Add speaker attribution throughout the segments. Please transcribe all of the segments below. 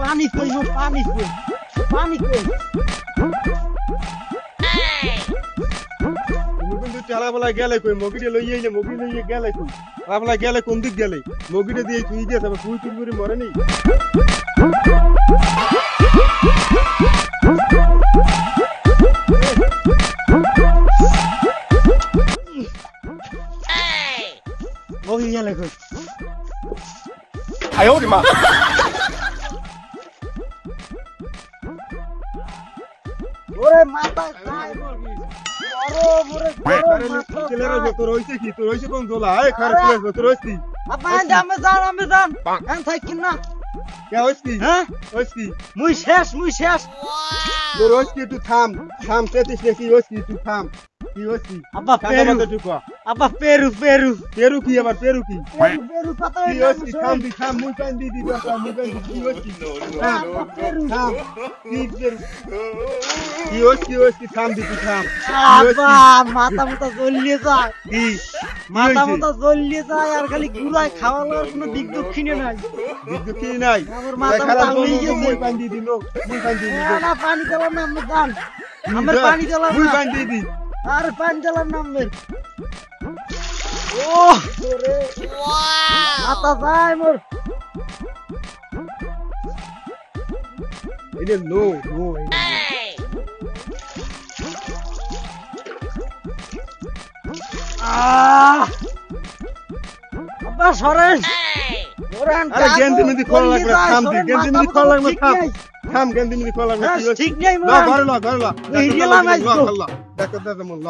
Speaker 1: পানি কই মোর পানি কই পানি কই
Speaker 2: তুমি কিন্তু চালাবেলা গেলে কই মগিটা লইয়ে এলে মগি লইয়ে গেলে কই চালাবেলা গেলে কোন দিক গেলে মগিটা দিয়ে তুই দিয়ে তবে তুই তুই করে মরে নি
Speaker 1: মগি গেলে কই
Speaker 3: আয় ওরে মা
Speaker 1: ওরে মাথা খাই মোর ওরে মাথা
Speaker 2: ছেলেরা যত রইছে কি তোর রইছে কোন দোলা এই খারাপ ছেলে যত রইছি
Speaker 1: আপা আমি জান এন থাকি না
Speaker 2: কে হইছি
Speaker 1: হ্যাঁ
Speaker 2: হইছি
Speaker 1: মুই শেষ
Speaker 2: তোর রইছি একটু থাম তেতিস নাকি হইছি একটু থাম কি হইছি
Speaker 1: আব্বা পেরু
Speaker 2: পেরু কি আবার পেরু কি
Speaker 1: কত
Speaker 2: কি হইছি থাম মুই পান দি দরকার মুই পান কি হইছি থাম কি পেরু কি হইছি থাম দি তুই থাম
Speaker 1: আব্বা মাথা জ্বলিয়ে যায়
Speaker 2: কি
Speaker 1: মাথা জ্বলিয়ে যায় আর খালি গুড়ায় খাওয়া লাগার কোনো দিক দক্ষিণে নাই
Speaker 2: বিদ্যুৎ কি নাই
Speaker 1: আমার মাথা হয়ে গেছে
Speaker 2: মুই পান দি দিল মুই পান দি দিল
Speaker 1: না পানি জ্বালার নাম জান আমার পানি জ্বালার
Speaker 2: মুই
Speaker 1: না
Speaker 2: পান দি দি
Speaker 1: আর পানি জ্বালার নাম ও ওরে মাথা যায় মোর
Speaker 2: এটা নো
Speaker 1: আব্বা সরেন
Speaker 2: আরে গেন্দি মিদি খোলা লাগবে থাম দি গেন্দি মিদি খোলা লাগবে থাম গেন্দি মিদি খোলা লাগবে কি হইছে
Speaker 1: ঠিক নাই
Speaker 2: না
Speaker 1: মোর
Speaker 2: ঘরে ল
Speaker 1: এই গেলাম আজকে।
Speaker 2: ডাক্তার দাদা মন ল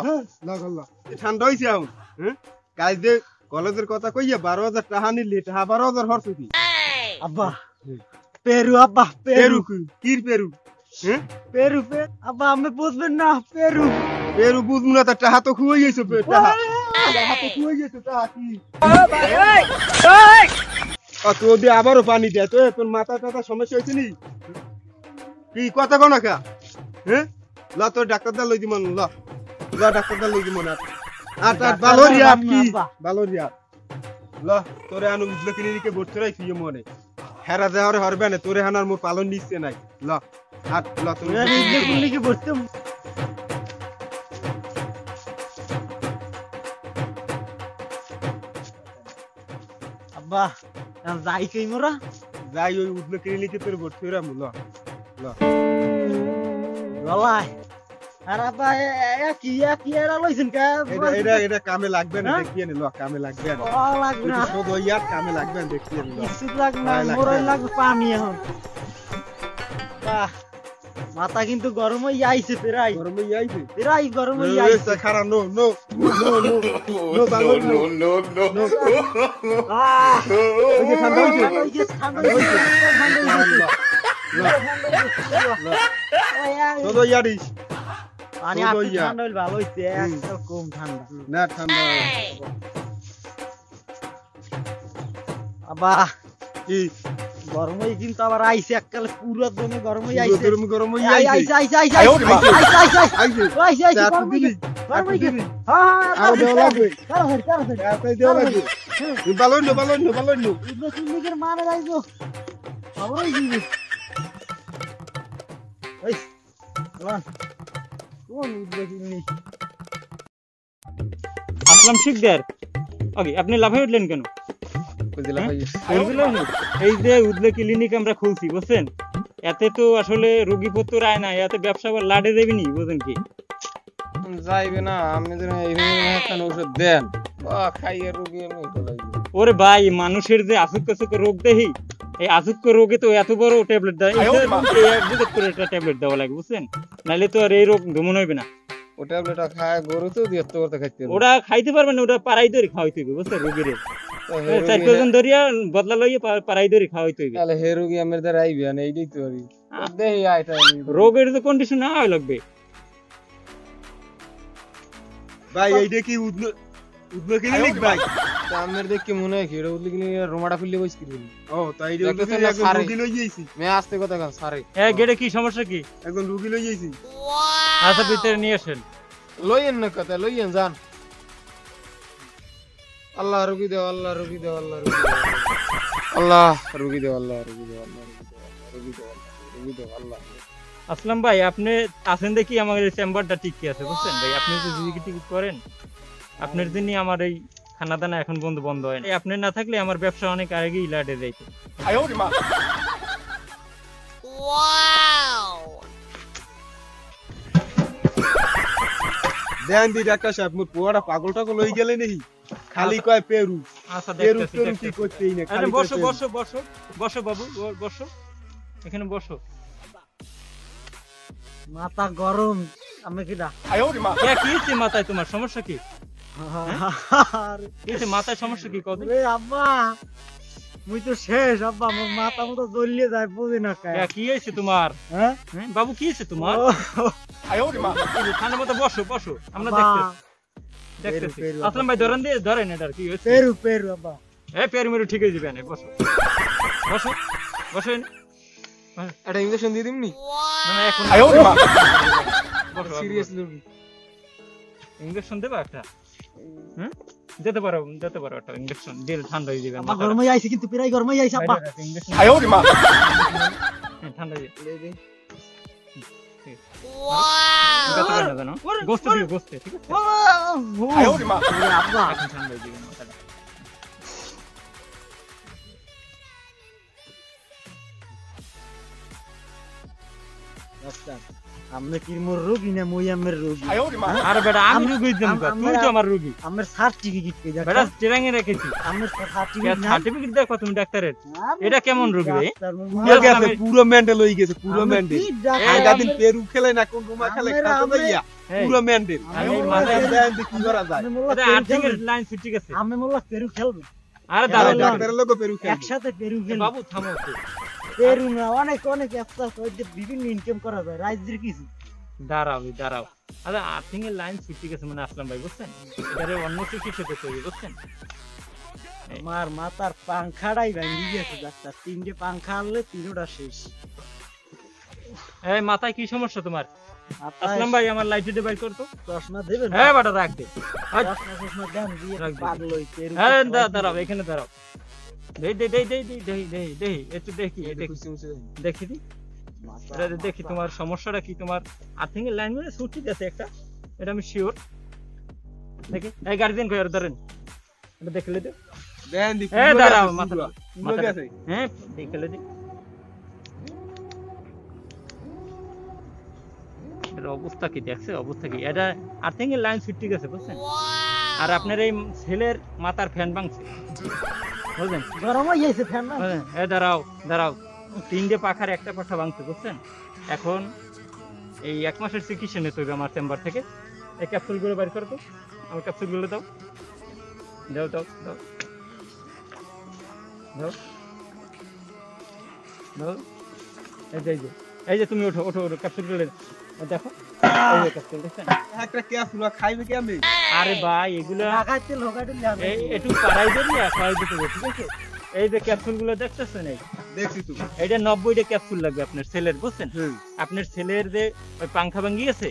Speaker 2: ঠান্ডা হইছে এখন হ্যাঁ কাল যে কলেজের কথা কইয়া 12,000 টাকা নিলি টাকা 12,000 খরচ হইছি
Speaker 1: আব্বা পেরু আব্বা
Speaker 2: পেরু কি পেরু হ্যাঁ
Speaker 1: পেরু আব্বা আমি বুঝবেন না পেরু
Speaker 2: পেরু বুঝমু না তা টাকা তো খুই গেছে টাকা তো খুই গেছে টাকা কি তো দিয়ে আবারও পানি দেয় তো তোর মাথা টাথা সমস্যা হয়েছে নি কি কথা কোন কা হ্যাঁ ল তোর ডাক্তার দা লই দিমন ল ডাক্তার দা লই দিমন আর বালোরিয়া কি বালোরিয়া ল তোরে আনু বুঝলে ক্লিনিকে ভর্তি রাখছি মনে হেরা দেহরে হরবে না তোরে হানার মোর পালন নিচ্ছে নাই ল হাট ল তুমি
Speaker 1: কি বলতে আব্বা যাই কই মোরা
Speaker 2: যাই ওই উঠলে ক্লিনিকে তোর ভর্তি হইরা ল
Speaker 1: গলায় আর আব্বা কি এরা লইছেন কা
Speaker 2: এটা কামে লাগবে না দেখিয়ে নি ল কামে লাগবে না
Speaker 1: লাগবে না
Speaker 2: শুধু ইয়ার কামে লাগবে না দেখিয়ে নি ল
Speaker 1: কিছু লাগবে না মোরই লাগবে পানি এখন বাহ মাথা কিন্তু গরম হই আইছে প্রায়
Speaker 2: গরম হই আইছে
Speaker 1: প্রায় গরম হই আইছে
Speaker 2: খারাপ নো ওই যে ঠান্ডা হইছে শুধু ইয়ারিস
Speaker 1: পানি আপনি ঠান্ডা হইল ভালো হইছে একটা কম ঠান্ডা
Speaker 2: না ঠান্ডা
Speaker 1: আবা
Speaker 2: কি
Speaker 1: গরম হই কিন্তু আবার আইছে এককালে পুরো দমে গরম হই আইছে
Speaker 2: গরম হই
Speaker 1: আইছে
Speaker 2: আর দেওয়া লাগবে দেওয়া লাগবে বালন
Speaker 1: নিজের মানে যাইছো খবরই দিবি এই কোন উদ্বেগনি
Speaker 4: আসলাম শিকদার ওকে আপনি লাফাই উঠলেন কেন এই যে উদ্লে ক্লিনিক আমরা খুলছি বুঝছেন এতে তো আসলে রোগী পত্র আয় না এতে ব্যবসা লাড়ে দেবে নি বুঝেন কি
Speaker 3: যাইবে না আপনি যেন এইভাবে একটা ওষুধ দেন খাইয়ে রোগী আমি
Speaker 4: ওরে ভাই মানুষের যে আসুক রোগ দেহি এই আসুক রোগে তো এত বড় ট্যাবলেট দেয় একটা ট্যাবলেট দেওয়া লাগে বুঝছেন নাহলে তো আর এই রোগ দমন হইবে না
Speaker 3: ও ট্যাবলেটটা খায় গরু তো দিয়ত করতে খাইতে
Speaker 4: ওটা খাইতে পারবে না ওটা পাড়াই ধরে খাওয়াইতে হইবে বুঝছেন রোগীর 4 জন ধরিয়া বদলা লইয়া পাড়াই ধরে খাওয়াইতে হইবে
Speaker 3: তাহলে হে রোগী আমার দ্বারা আইবে না এইটাই তো আর দেহি আইটা
Speaker 4: রোগের তো কন্ডিশন না হয় লাগবে
Speaker 2: ভাই এইটা কি উদ্লে ক্লিনিক ভাই
Speaker 3: আমার দেখ কি মনে হয় কি এটা উদ্লে ক্লিনিক রোমাটা ফুললে বইস কি
Speaker 2: ও তাই একজন রোগী লই যাইছি
Speaker 3: মে আসতে কথা কান সারে
Speaker 4: গেটে কি সমস্যা কি
Speaker 2: একজন রোগী লই যাইছি
Speaker 4: আচ্ছা ভিতরে নিয়ে আসেন
Speaker 3: লইয়েন না কথা লইয়েন যান আল্লাহ রুগী দাও, আল্লাহ রুগী দাও, আল্লাহ রুগী দাও, আল্লাহ রুগী দাও, আল্লাহ রুগী দাও, আল্লাহ রুগী দাও, রুগী দাও, আল্লাহ।
Speaker 4: আসলাম ভাই আপনি আছেন দেখি আমাদের এই চেম্বারটা টিকে আছে বুঝছেন ভাই, আপনি তো যদি টিকিট করেন আপনার জন্যই আমার এই খানা দানা এখন বন্ধ হয় না। আপনি না থাকলে আমার ব্যবসা অনেক আগেই লাটে যাইতো।
Speaker 2: দেন দি ডাক্তার সাহেব মোর পোয়াটা পাগল টাগল হয়ে গেলে নেই, খালি কয় পেরু
Speaker 4: আচ্ছা
Speaker 2: পেরু
Speaker 4: দেখতেছি,
Speaker 2: পেরু কি
Speaker 4: দেখতেছি।
Speaker 2: করতেই না,
Speaker 4: আরে
Speaker 2: খালি
Speaker 4: বসো
Speaker 2: কয়
Speaker 4: বসো বসো বসো বাবু, বসো এখানে বসো।
Speaker 1: মাথা গরম আমি কিটা
Speaker 4: কি হয়েছে মাথায়, তোমার সমস্যা কি? কি হয়েছে মাথায় সমস্যা কি কত?
Speaker 1: রে আব্বা মুই তো শেষ আব্বা, আমার মাথা মতো জ্বলিয়ে যায় বুঝি না কে।
Speaker 4: কি হয়েছে তোমার?
Speaker 1: হ্যাঁ
Speaker 4: হ্যাঁ, বাবু কি হয়েছে তোমার?
Speaker 1: ও,
Speaker 4: ঠান্ডা মতো বসো বসো, আমরা
Speaker 1: আব্বা,
Speaker 4: দেখতেছি।
Speaker 1: পেরু,
Speaker 4: আসলাম ভাই ধরেন এটার কি হয়েছে?
Speaker 1: পেরু পেরু আব্বা।
Speaker 4: পেরু মেরু ঠিক হয়ে যাবে না, বসো বসো বসো এনে।
Speaker 3: একটা ইঞ্জেকশন দিয়ে দিমনি?
Speaker 4: না না, এখন বসো,
Speaker 3: সিরিয়াসলি
Speaker 4: ইঞ্জেকশন দেবা একটা? হুম, যেতে পারো একটা ইঞ্জেকশন দিলে ঠান্ডা হয়ে যাবে।
Speaker 1: আব্বা গরমই আইছে কিন্তু প্রায় গরমই আইছে আব্বা।
Speaker 4: ঠান্ডা হয়ে যাবে। ব্যথা করে না জানো? গোস্ত দিও, গোস্তে, ঠিক আছে?
Speaker 1: ওরে আব্বা
Speaker 4: এখন ঠান্ডা হয়ে যাবে মাথাটা।
Speaker 1: আচ্ছা আমনে কি মোর রোগী না মুই আমের রোগী?
Speaker 4: আরে বেটা আমি রুগী দিলাম কা, তুই তো আমার রুগী।
Speaker 1: আমের সার্টিফিকেট কে দেখা?
Speaker 4: বেটা ট্রেনিং রেখেছি,
Speaker 1: আমের সার্টিফিকেট না।
Speaker 4: সার্টিফিকেট দেখো তুমি ডাক্তারের। এটা কেমন রুগী রে?
Speaker 2: হয়ে গেছে, পুরো মেন্টাল হয়ে গেছে, পুরো মেন্টাল। আগা দিন পেরু খেলে না, কোন রুমা খেলে কাটো ভাইয়া,
Speaker 4: এই,
Speaker 2: পুরো মেন্টাল।
Speaker 4: আমি মাথায়
Speaker 2: দেন দি কি করা যায়।
Speaker 4: এটা আর্থিকের লাইন ঠিক আছে।
Speaker 1: আমি মোল্লা পেরু খেলবো
Speaker 4: আরে
Speaker 2: দাঁড়াও,
Speaker 4: দাঁড়াও
Speaker 2: ডাক্তারের লোক পেরু খেলে।
Speaker 1: একসাথে পেরু খেলবো।
Speaker 4: বাবু থামো তো।
Speaker 1: পেরু না অনেক অনেক ব্যবসা করে বিভিন্ন ইনকাম করা যায় রাজ্যের কিছু।
Speaker 4: দাঁড়াও আরে আর্থিকের লাইন ঠিক আছে মানে আসলাম ভাই বুঝছেন, এটারে অন্য চিকিৎসা করতে হবে বুঝছেন।
Speaker 1: আমার মাথার পাংখাটাই ভাঙি গেছে ডাক্তার, তিনটে পাংখা আনলে তিনটা শেষ।
Speaker 4: এই মাথায় কি সমস্যা তোমার?
Speaker 1: মাথায়
Speaker 4: আসলাম ভাই আমার লাইটটা বাইর করতো।
Speaker 1: চশমা দেবেন?
Speaker 4: হ্যাঁ বাটা রাখ দে।
Speaker 1: চশমা চশমা দেন দিয়ে
Speaker 4: রাখ দে।
Speaker 1: পাগল হই পেরু।
Speaker 4: হ্যাঁ দাঁড়াও এখানে দাঁড়াও। দেই একটু দেখি দেখি দি। এটা দেখি তোমার সমস্যাটা কি, তোমার আর্থিংয়ের লাইন মানে সুট ঠিক আছে একটা, এটা আমি শিওর। দেখি এই গার্জিয়ান কই আর ধরেন এটা দেখলে দে।
Speaker 2: দেন দি
Speaker 4: এই
Speaker 2: পুরো
Speaker 4: দাঁড়াও
Speaker 2: গেছে,
Speaker 4: মাথা
Speaker 2: পুরো গেছে।
Speaker 4: হ্যাঁ দেখলে দে। এর অবস্থা কি দেখছে, অবস্থা কি? এটা আর্থিংয়ের লাইন সুট ঠিক আছে বুঝছেন, আর আপনার এই ছেলের মাথার ফ্যান ভাঙছে বুঝলেন।
Speaker 1: গরম হয়ে গেছে ফ্যান না?
Speaker 4: এ দাঁড়াও তিনটে পাখার একটা পাখা ভাঙছে বুঝছেন। এখন এই 1 মাসের চিকিৎসা নিতে হবে আমার চেম্বার থেকে। এই ক্যাপসুলগুলো বের করো তো, আমার ক্যাপসুলগুলো দাও দাও দাও দাও দাও দাও। এই যে তুমি ওঠো ক্যাপসুলগুলো দেখো, এই যে ক্যাপসুল দেখছেন।
Speaker 2: একটা ক্যাপসুল খাইবে কেমনে?
Speaker 4: আরে ভাই এগুলো
Speaker 1: লাগাইতে লাগাইতে লাগে।
Speaker 4: এই একটু পাড়াই দেবি আর খাওয়াই দিতে হবে, ঠিক আছে? এই যে ক্যাপসুলগুলো দেখতেছেন, এই
Speaker 2: দেখছি তো।
Speaker 4: এটা 90টা ক্যাপসুল লাগবে আপনার ছেলের বুঝছেন।
Speaker 2: হুম।
Speaker 4: আপনার ছেলের যে ওই পাংখা ভাঙ্গি গেছে,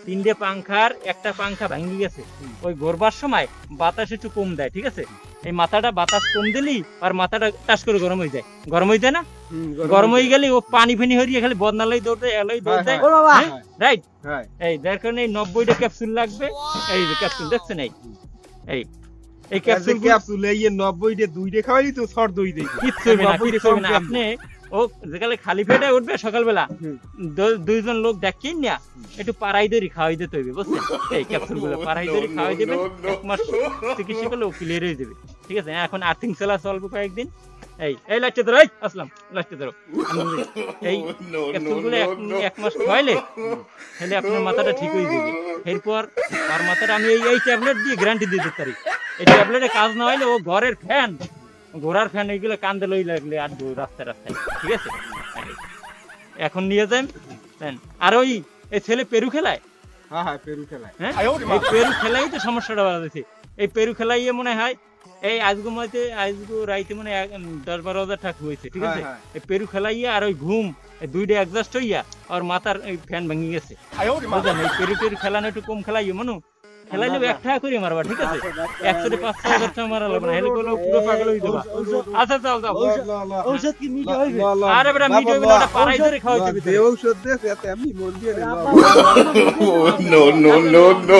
Speaker 4: তিনটে পাংখার একটা পাংখা ভাঙ্গি গেছে, ওই ঘুরবার সময় বাতাস একটু কম দেয়, ঠিক আছে? এই মাথাটা বাতাস কম দিলেই আর মাথাটা টাস করে গরম হয়ে যায়, না গরম হয়ে গেলে ও পানি ফেনি হরিয়ে খালি বদনালাই দৌড় দেয়, এলাই দৌড় দেয়,
Speaker 1: ও বাবা
Speaker 4: রাইট?
Speaker 2: হ্যাঁ
Speaker 4: এই যার কারণে এই 90টা ক্যাপসুল লাগবে। এই যে ক্যাপসুল দেখছেন, এই ক্যাপসুল
Speaker 2: ক্যাপসুল এই 90 ডে 2 ডে খাওয়াই তো সর দই দেই।
Speaker 4: কিচ্ছু হবে না, কিচ্ছু হবে না। আপনি ও যেকালে খালি পেটে উঠবে সকালবেলা, দুইজন লোক ডাকিয়ে নিয়া একটু পাড়াই দড়ি খাওয়াই দিতে হইবে বুঝছেন। এই ক্যাপসুল গুলো পাড়াই দড়ি খাওয়াই দেবেন, 1 মাস চিকিৎসা করলে ও ক্লিয়ার হয়ে যাবে, ঠিক আছে? এখন আর্থিং চলা চলবে কয়েকদিন। এই লাইটটা ধরো, আসলাম লাইটটা ধরো। এই ক্যাপসুল গুলো 1 মাস খাওয়াইলে তাহলে আপনার মাথাটা ঠিক হয়ে যাবে। এরপর আর মাথাটা আমি এই ট্যাবলেট দিয়ে গ্যারান্টি দিয়ে দিতে পারি। এই ট্যাবলেটে কাজ না হইলে ও ঘরের ফ্যান, ঘোড়ার ফ্যান, এইগুলো কান্দে লই লাগলে আর রাস্তায় ঠিক আছে? এখন নিয়ে যান। আর এই ছেলে পেরু খেলায়,
Speaker 2: হ্যাঁ পেরু খেলায়।
Speaker 4: হ্যাঁ এই পেরু খেলাই তো সমস্যাটা বাড়াচ্ছে। এই পেরু খেলাইয়ে মনে হয় এই আজগো রাইতে মানে 10-12 হাজার টাকা হয়েছে, ঠিক আছে? এই পেরু খেলাইয়া আর ওই ঘুম এই দুইটা অ্যাডজাস্ট হইয়া আর মাথার এই ফ্যান ভেঙে গেছে বুঝলেন। এই পেরু খেলানো একটু কম খেলাইয়ে মানু খেলাইলে 1 টাকা করে মারবা, ঠিক আছে? 105,000 টাকা মারা লাগবে না, হেলে বলো পুরো পাগল হয়ে যাবা। আচ্ছা যাও যাও।
Speaker 1: ঔষধ কি মিটে হইবে?
Speaker 4: আরে বেটা মিট হইবে না, ওটা পাড়াই ধরে খাওয়াইতে দিতে
Speaker 2: যে ঔষধ দে এতে আমি মন দিয়ে রে
Speaker 5: no, no, no, no.